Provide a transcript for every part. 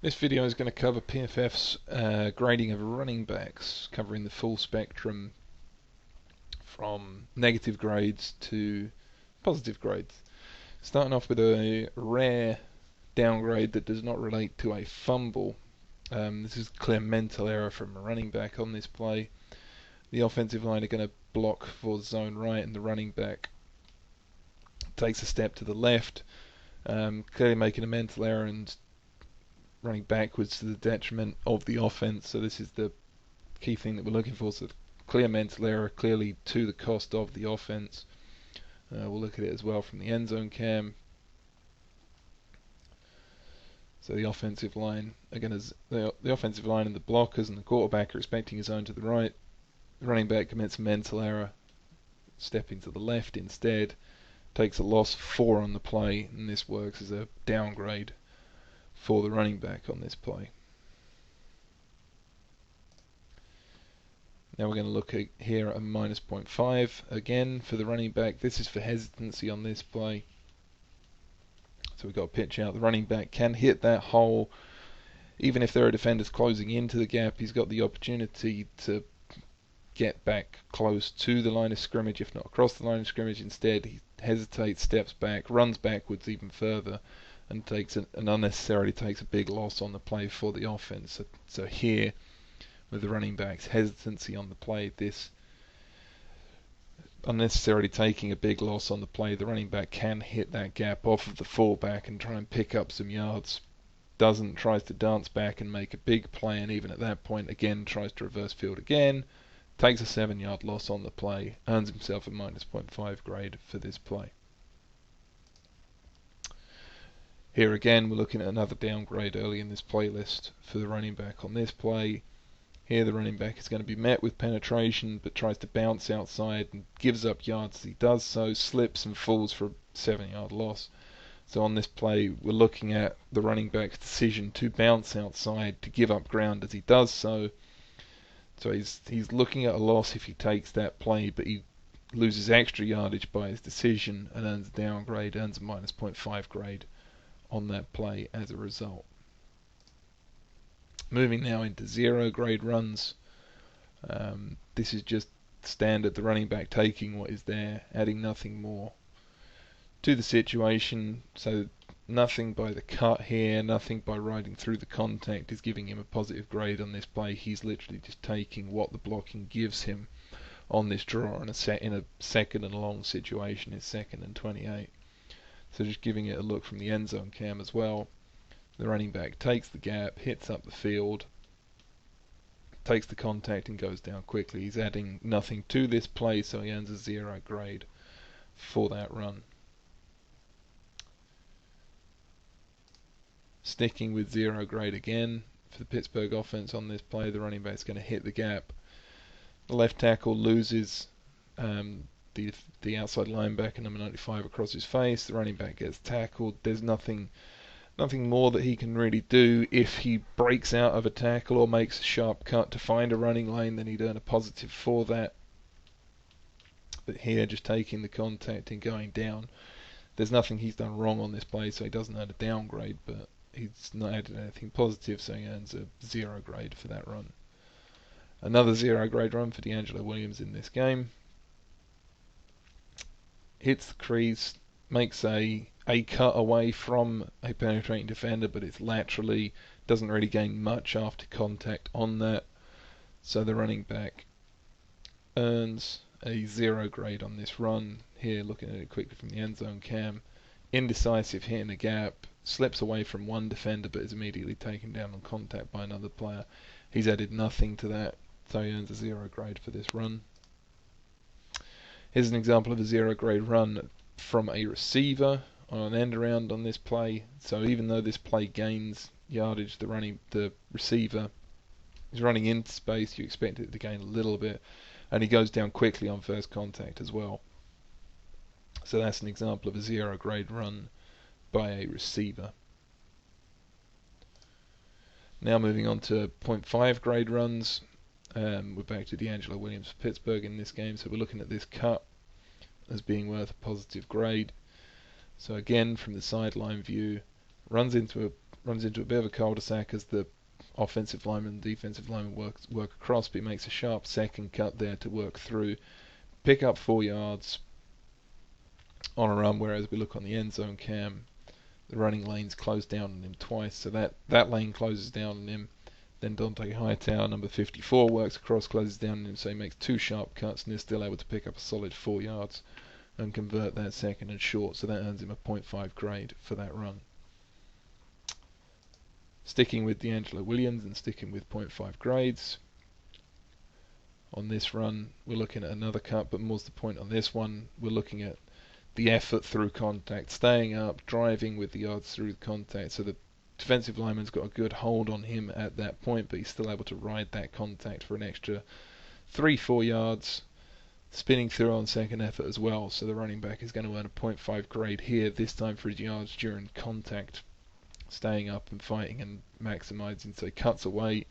This video is going to cover PFF's grading of running backs, covering the full spectrum from negative grades to positive grades. Starting off with a rare downgrade that does not relate to a fumble. This is clear mental error from a running back on this play. The offensive line are going to block for zone right, and the running back takes a step to the left, clearly making a mental error and running backwards to the detriment of the offense. So this is the key thing that we're looking for. So clear mental error, clearly to the cost of the offense. We'll look at it as well from the end zone cam. So the offensive line the offensive line and the blockers and the quarterback are expecting his zone to the right. The running back commits a mental error, stepping to the left instead, takes a loss of 4 on the play, and this works as a downgrade for the running back on this play. Now we're going to look at here at a minus 0.5 again for the running back. This is for hesitancy on this play. So we've got a pitch out. The running back can hit that hole. Even if there are defenders closing into the gap, he's got the opportunity to get back close to the line of scrimmage, if not across the line of scrimmage. Instead, he hesitates, steps back, runs backwards even further, and unnecessarily takes a big loss on the play for the offense. So here, with the running back's hesitancy on the play, this unnecessarily taking a big loss on the play, the running back can hit that gap off of the fullback and try and pick up some yards. Tries to dance back and make a big play, and even at that point again tries to reverse field again, takes a 7-yard loss on the play, earns himself a minus 0.5 grade for this play. Here again we're looking at another downgrade early in this playlist for the running back on this play. Here the running back is going to be met with penetration, but tries to bounce outside and gives up yards as he does so, slips and falls for a 7-yard loss. So on this play we're looking at the running back's decision to bounce outside to give up ground as he does so. So he's looking at a loss if he takes that play, but he loses extra yardage by his decision and earns a downgrade, earns a minus 0.5 grade on that play as a result. Moving now into 0 grade runs. This is just standard, the running back taking what is there, adding nothing more to the situation. So nothing by the cut here, nothing by riding through the contact is giving him a positive grade on this play. He's literally just taking what the blocking gives him on this draw in a second and long situation. It's 2nd and 28. So just giving it a look from the end zone cam as well. The running back takes the gap, hits up the field, takes the contact and goes down quickly. He's adding nothing to this play, so he earns a 0 grade for that run. Sticking with 0 grade again for the Pittsburgh offense on this play, the running back's going to hit the gap. The left tackle loses the outside linebacker, number 95, across his face. The running back gets tackled. There's nothing more that he can really do. If he breaks out of a tackle or makes a sharp cut to find a running lane, then he'd earn a positive for that. But here, just taking the contact and going down, there's nothing he's done wrong on this play, so he doesn't earn a downgrade, but he's not added anything positive, so he earns a 0 grade for that run. Another 0 grade run for D'Angelo Williams in this game. Hits the crease, makes a cut away from a penetrating defender, but it's laterally, doesn't really gain much after contact on that. So the running back earns a 0 grade on this run. Here, looking at it quickly from the end zone cam, indecisive hitting a gap, slips away from one defender but is immediately taken down on contact by another player. He's added nothing to that, so he earns a 0 grade for this run. Here's an example of a 0 grade run from a receiver on an end around on this play. So even though this play gains yardage, the receiver is running into space. You expect it to gain a little bit, and he goes down quickly on first contact as well. So that's an example of a 0 grade run by a receiver. Now moving on to 0.5 grade runs. We're back to D'Angelo Williams for Pittsburgh in this game, so we're looking at this cut as being worth a positive grade. So again, from the sideline view, runs into runs into a bit of a cul-de-sac as the offensive lineman and defensive lineman work across, but he makes a sharp second cut there to work through, pick up 4 yards on a run, whereas we look on the end zone cam, the running lane's closed down on him twice, so that lane closes down on him. Then Dante Hightower, number 54, works across, closes down on him, so he makes 2 sharp cuts and is still able to pick up a solid 4 yards and convert that second and short, so that earns him a 0.5 grade for that run. Sticking with D'Angelo Williams and sticking with 0.5 grades. On this run, we're looking at another cut, but more's the point on this one, we're looking at the effort through contact, staying up, driving with the yards through the contact, so the defensive lineman's got a good hold on him at that point, but he's still able to ride that contact for an extra 3-4 yards, spinning through on second effort as well, so the running back is going to earn a 0.5 grade here, this time for his yards during contact, staying up and fighting and maximising, so he cuts away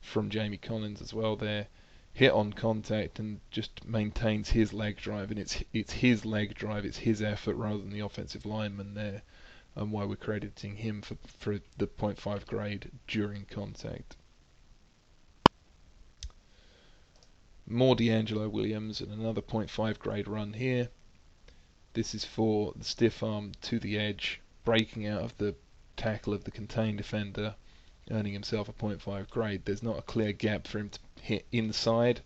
from Jamie Collins as well there, hit on contact and just maintains his leg drive, and it's his leg drive, it's his effort rather than the offensive lineman there, and why we're crediting him for the 0.5 grade during contact. More D'Angelo Williams and another 0.5 grade run here. This is for the stiff arm to the edge, breaking out of the tackle of the contained defender, earning himself a 0.5 grade. There's not a clear gap for him to hit inside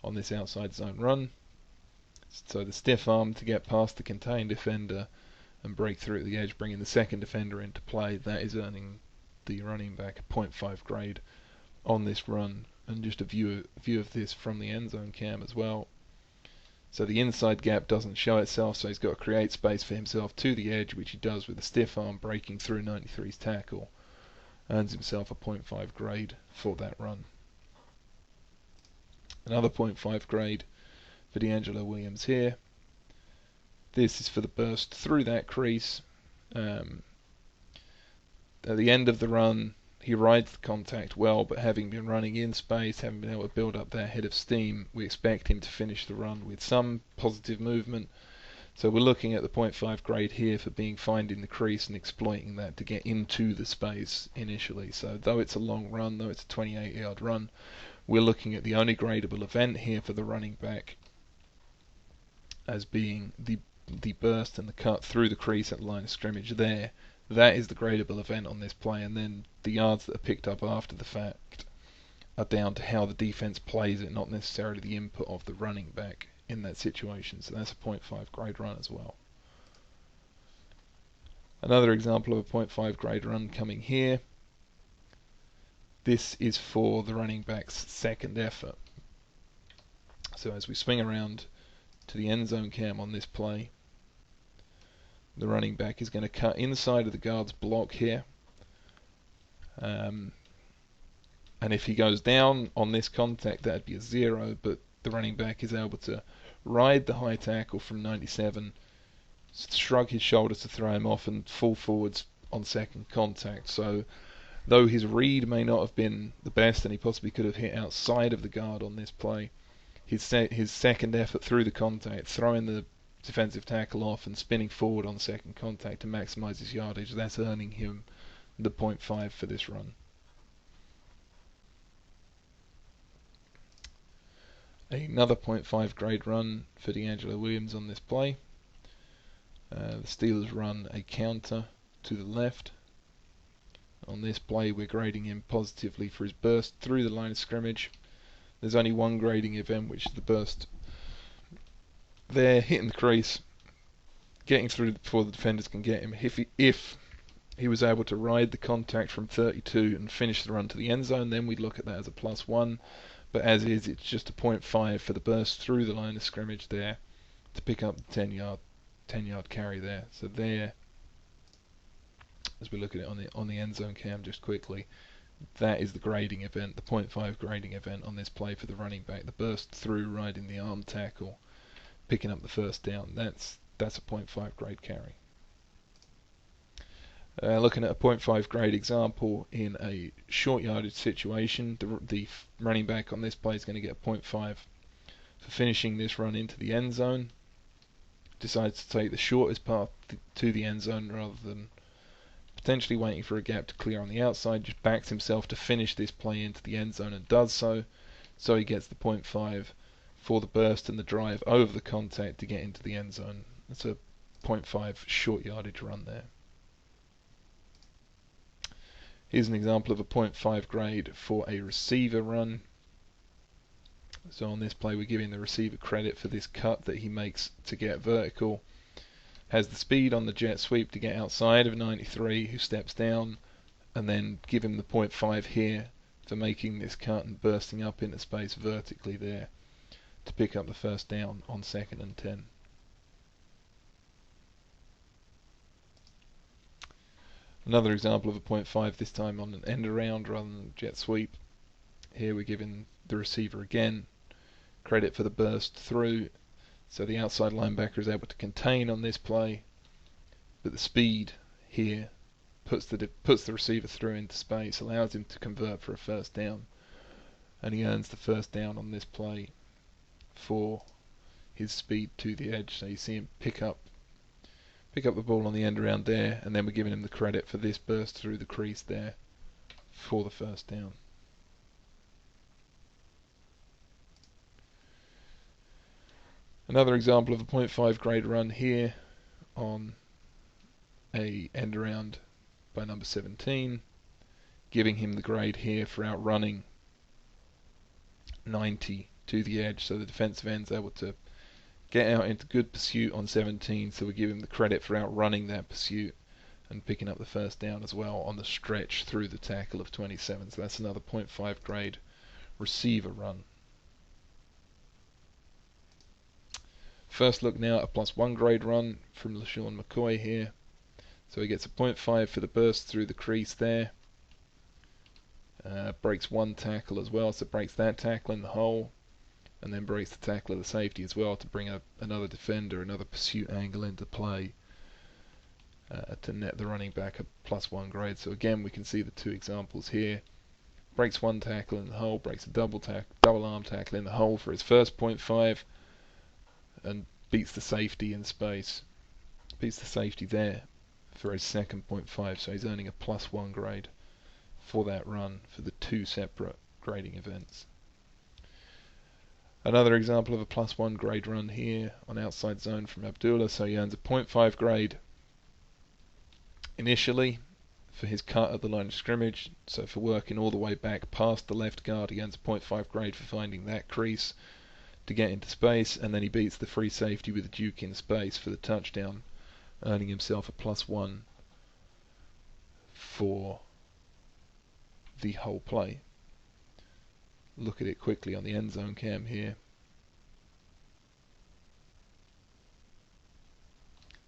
on this outside zone run, so the stiff arm to get past the contained defender and break through at the edge, bringing the second defender into play, that is earning the running back a 0.5 grade on this run. And just a view of this from the end zone cam as well. So the inside gap doesn't show itself, so he's got to create space for himself to the edge, which he does with the stiff arm breaking through 93's tackle. Earns himself a 0.5 grade for that run. Another 0.5 grade for D'Angelo Williams here. This is for the burst through that crease. At the end of the run, he rides the contact well, but having been running in space, having been able to build up that head of steam, we expect him to finish the run with some positive movement. So we're looking at the 0.5 grade here for being finding the crease and exploiting that to get into the space initially. So though it's a long run, though it's a 28-yard run, we're looking at the only gradable event here for the running back as being the burst and the cut through the crease at the line of scrimmage there. That is the gradable event on this play, and then the yards that are picked up after the fact are down to how the defense plays it, not necessarily the input of the running back in that situation. So that's a 0.5 grade run as well. Another example of a 0.5 grade run coming here. This is for the running back's second effort. So as we swing around to the end zone cam on this play, the running back is going to cut inside of the guard's block here, and if he goes down on this contact, that'd be a 0, but the running back is able to ride the high tackle from 97, shrug his shoulders to throw him off, and fall forwards on second contact. So though his read may not have been the best and he possibly could have hit outside of the guard on this play, his second effort through the contact, throwing the defensive tackle off and spinning forward on second contact to maximise his yardage, that's earning him the 0.5 for this run. Another 0.5 grade run for D'Angelo Williams on this play. The Steelers run a counter to the left. On this play we're grading him positively for his burst through the line of scrimmage. There's only one grading event, which is the burst there, hitting the crease, getting through before the defenders can get him. If he was able to ride the contact from 32 and finish the run to the end zone, then we'd look at that as a +1. But as is, it's just a 0.5 for the burst through the line of scrimmage there to pick up the 10-yard carry there. So there, as we look at it on the end zone cam just quickly, that is the grading event, the 0.5 grading event on this play for the running back. The burst through, riding the arm tackle, picking up the first down. That's a 0.5 grade carry. Looking at a 0.5 grade example in a short yardage situation, the running back on this play is going to get a 0.5 for finishing this run into the end zone. Decides to take the shortest path to the end zone rather than potentially waiting for a gap to clear on the outside, just backs himself to finish this play into the end zone and does so. So he gets the 0.5 for the burst and the drive over the contact to get into the end zone. That's a 0.5 short yardage run there. Here's an example of a 0.5 grade for a receiver run. So on this play we're giving the receiver credit for this cut that he makes to get vertical. Has the speed on the jet sweep to get outside of 93, who steps down, and then give him the 0.5 here for making this cut and bursting up into space vertically there to pick up the first down on 2nd and 10. Another example of a 0.5, this time on an end around rather than jet sweep. Here we're giving the receiver again credit for the burst through, so the outside linebacker is able to contain on this play, but the speed here puts the receiver through into space, allows him to convert for a first down, and he earns the first down on this play for his speed to the edge. So you see him pick up the ball on the end around there, and then we're giving him the credit for this burst through the crease there for the first down. Another example of a 0.5 grade run here on a end around by number 17, giving him the grade here for outrunning 90 to the edge, so the defensive end's able to get out into good pursuit on 17, so we give him the credit for outrunning that pursuit and picking up the first down as well on the stretch through the tackle of 27. So that's another 0.5 grade receiver run. First look now at a +1 grade run from LaShawn McCoy here. So he gets a 0.5 for the burst through the crease there. Breaks one tackle as well, so breaks that tackle in the hole, and then breaks the tackle of the safety as well to bring up another defender, another pursuit angle into play to net the running back a +1 grade. So again, we can see the two examples here. Breaks one tackle in the hole, breaks a double arm tackle in the hole for his first 0.5, and beats the safety in space. Beats the safety there for his second 0.5, so he's earning a +1 grade for that run for the two separate grading events. Another example of a +1 grade run here on outside zone from Abdullah, so he earns a 0.5 grade initially for his cut at the line of scrimmage, so for working all the way back past the left guard he earns a 0.5 grade for finding that crease to get into space, and then he beats the free safety with a juke in space for the touchdown, earning himself a +1 for the whole play. Look at it quickly on the end zone cam here.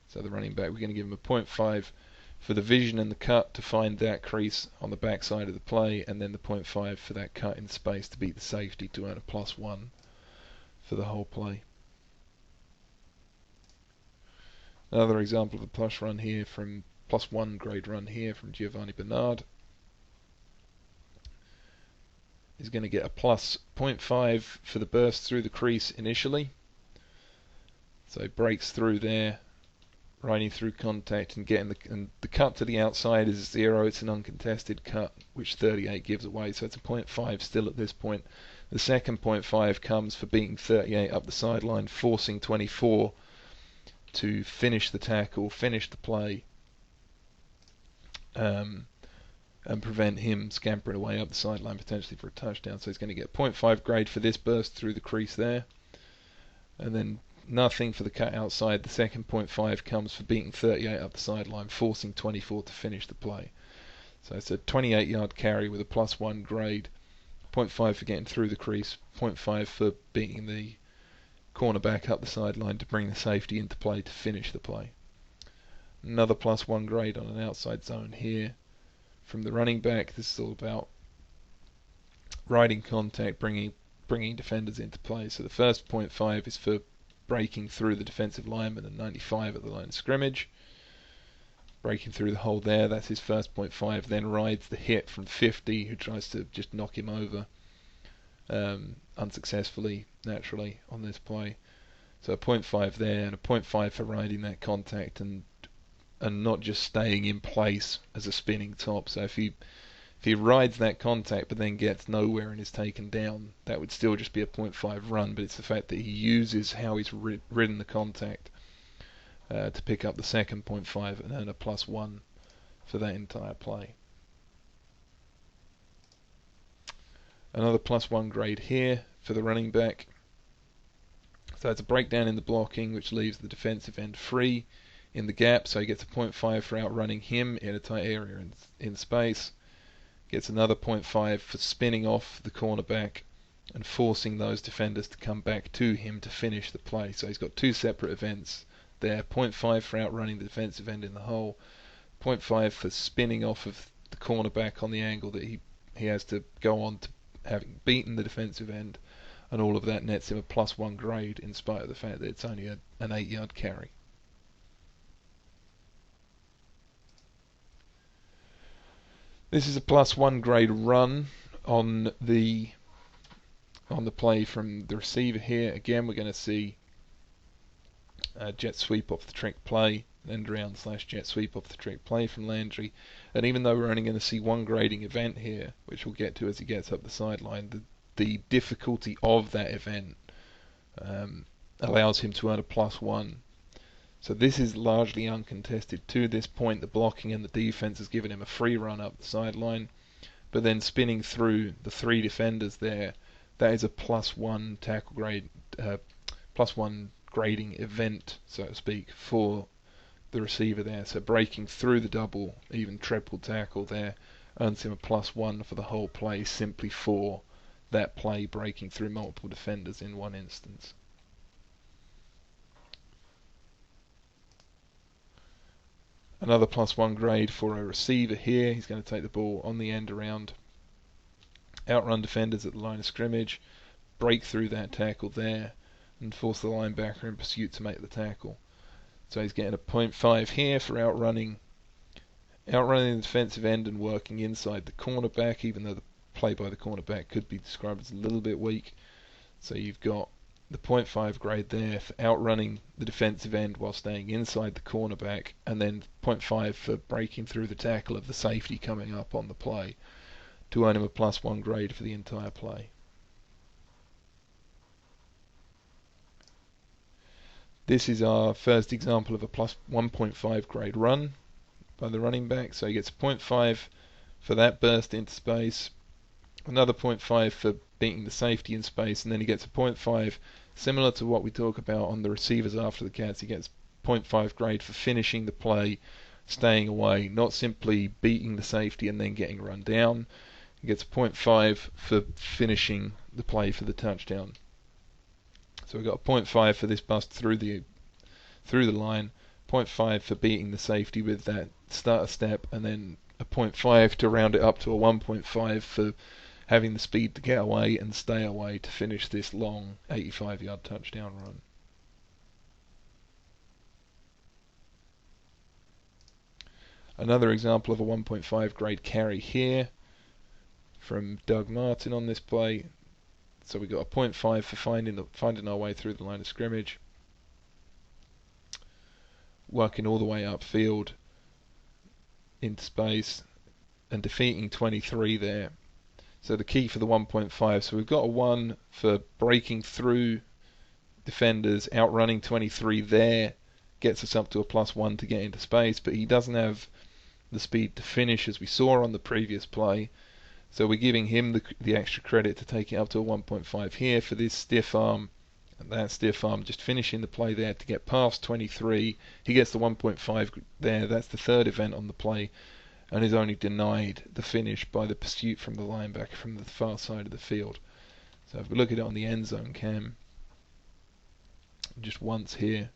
So the running back, we're going to give him a 0.5 for the vision and the cut to find that crease on the back side of the play, and then the 0.5 for that cut in space to beat the safety to earn a +1 for the whole play. Another example of a +1 grade run here from Giovanni Bernard. He's going to get a +0.5 for the burst through the crease initially. So he breaks through there, riding through contact and getting the cut to the outside is 0. It's an uncontested cut, which 38 gives away, so it's a 0.5 still at this point. The second 0.5 comes for beating 38 up the sideline, forcing 24 to finish the tackle, finish the play, and prevent him scampering away up the sideline potentially for a touchdown. So he's going to get 0.5 grade for this burst through the crease there, and then nothing for the cut outside. The second 0.5 comes for beating 38 up the sideline, forcing 24 to finish the play. So it's a 28-yard carry with a +1 grade. 0.5 for getting through the crease, 0.5 for beating the cornerback up the sideline to bring the safety into play to finish the play. Another +1 grade on an outside zone here from the running back. This is all about riding contact, bringing defenders into play. So the first 0.5 is for breaking through the defensive lineman at 95 at the line of scrimmage. Breaking through the hole there, that's his first 0.5, then rides the hit from 50, who tries to just knock him over unsuccessfully, naturally, on this play. So a 0.5 there, and a 0.5 for riding that contact and and not just staying in place as a spinning top. So if he rides that contact but then gets nowhere and is taken down, that would still just be a 0.5 run, but it's the fact that he uses how he's ridden the contact to pick up the second 0.5 and earn a +1 for that entire play. Another +1 grade here for the running back. So it's a breakdown in the blocking, which leaves the defensive end free in the gap, so he gets a 0.5 for outrunning him in a tight area in space. Gets another 0.5 for spinning off the cornerback and forcing those defenders to come back to him to finish the play. So he's got two separate events there. 0.5 for outrunning the defensive end in the hole, 0.5 for spinning off of the cornerback on the angle that he has to go on to having beaten the defensive end, and all of that nets him a +1 grade in spite of the fact that it's only an 8-yard carry. This is a +1 grade run on the play from the receiver here. Again, we're going to see a jet sweep off the trick play, end round / jet sweep off the trick play from Landry. And even though we're only going to see one grading event here, which we'll get to as he gets up the sideline, the difficulty of that event allows him to earn a +1. So this is largely uncontested to this point. The blocking and the defense has given him a free run up the sideline, but then spinning through the three defenders there, that is a +1 tackle grade, +1 grading event, so to speak, for the receiver there. So breaking through the double, even triple tackle there, earns him a +1 for the whole play, simply for that play breaking through multiple defenders in one instance. Another +1 grade for a receiver here. He's going to take the ball on the end around, outrun defenders at the line of scrimmage, break through that tackle there, and force the linebacker in pursuit to make the tackle. So he's getting a 0.5 here for outrunning the defensive end and working inside the cornerback, even though the play by the cornerback could be described as a little bit weak. So you've got the 0.5 grade there for outrunning the defensive end while staying inside the cornerback, and then 0.5 for breaking through the tackle of the safety coming up on the play to earn him a +1 grade for the entire play. This is our first example of a +1.5 grade run by the running back. So he gets a 0.5 for that burst into space, another 0.5 for beating the safety in space, and then he gets a 0.5 similar to what we talk about on the receivers after the catch. He gets 0.5 grade for finishing the play, staying away, not simply beating the safety and then getting run down. He gets a 0.5 for finishing the play for the touchdown. So we've got a 0.5 for this bust through the line, 0.5 for beating the safety with that starter step, and then a 0.5 to round it up to a 1.5 for having the speed to get away and stay away to finish this long 85-yard touchdown run. Another example of a 1.5 grade carry here from Doug Martin on this play. So we got a 0.5 for finding our way through the line of scrimmage, working all the way upfield into space and defeating 23 there. So the key for the 1.5, so we've got a 1 for breaking through defenders, outrunning 23 there, gets us up to a +1 to get into space, but he doesn't have the speed to finish as we saw on the previous play. So we're giving him the extra credit to take it up to a 1.5 here for this stiff arm, and that stiff arm just finishing the play there to get past 23. He gets the 1.5 there. That's the third event on the play, and is only denied the finish by the pursuit from the linebacker from the far side of the field. So if we look at it on the end zone cam, just once here.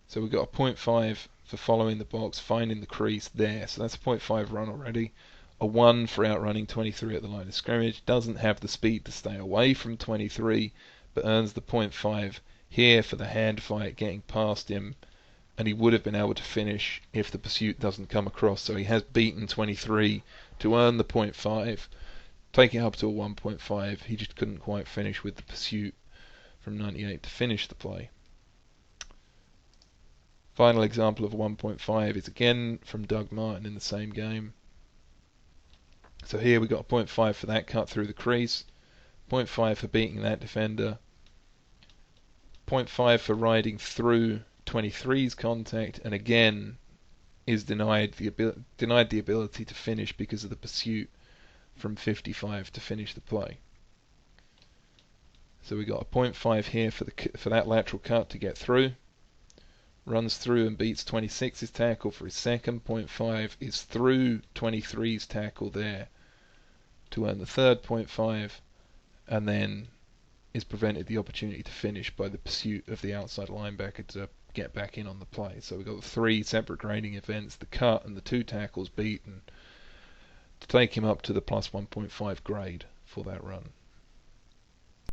So we've got a 0.5 for following the box, finding the crease there. So that's a 0.5 run already. A 1 for outrunning 23 at the line of scrimmage. Doesn't have the speed to stay away from 23, but earns the 0.5 here for the hand fight, getting past him, and he would have been able to finish if the pursuit doesn't come across. So he has beaten 23 to earn the 0.5, taking it up to a 1.5. He just couldn't quite finish with the pursuit from 98 to finish the play. Final example of 1.5 is again from Doug Martin in the same game. So here we got a 0.5 for that cut through the crease, 0.5 for beating that defender, 0.5 for riding through 23's contact, and again is denied the ability to finish because of the pursuit from 55 to finish the play. So we got a 0.5 here for that lateral cut to get through. Runs through and beats 26's tackle for his second. 0.5 is through 23's tackle there to earn the third 0.5, and then is prevented the opportunity to finish by the pursuit of the outside linebacker to get back in on the play. So we've got the three separate grading events, the cut and the two tackles beaten, to take him up to the plus 1.5 grade for that run.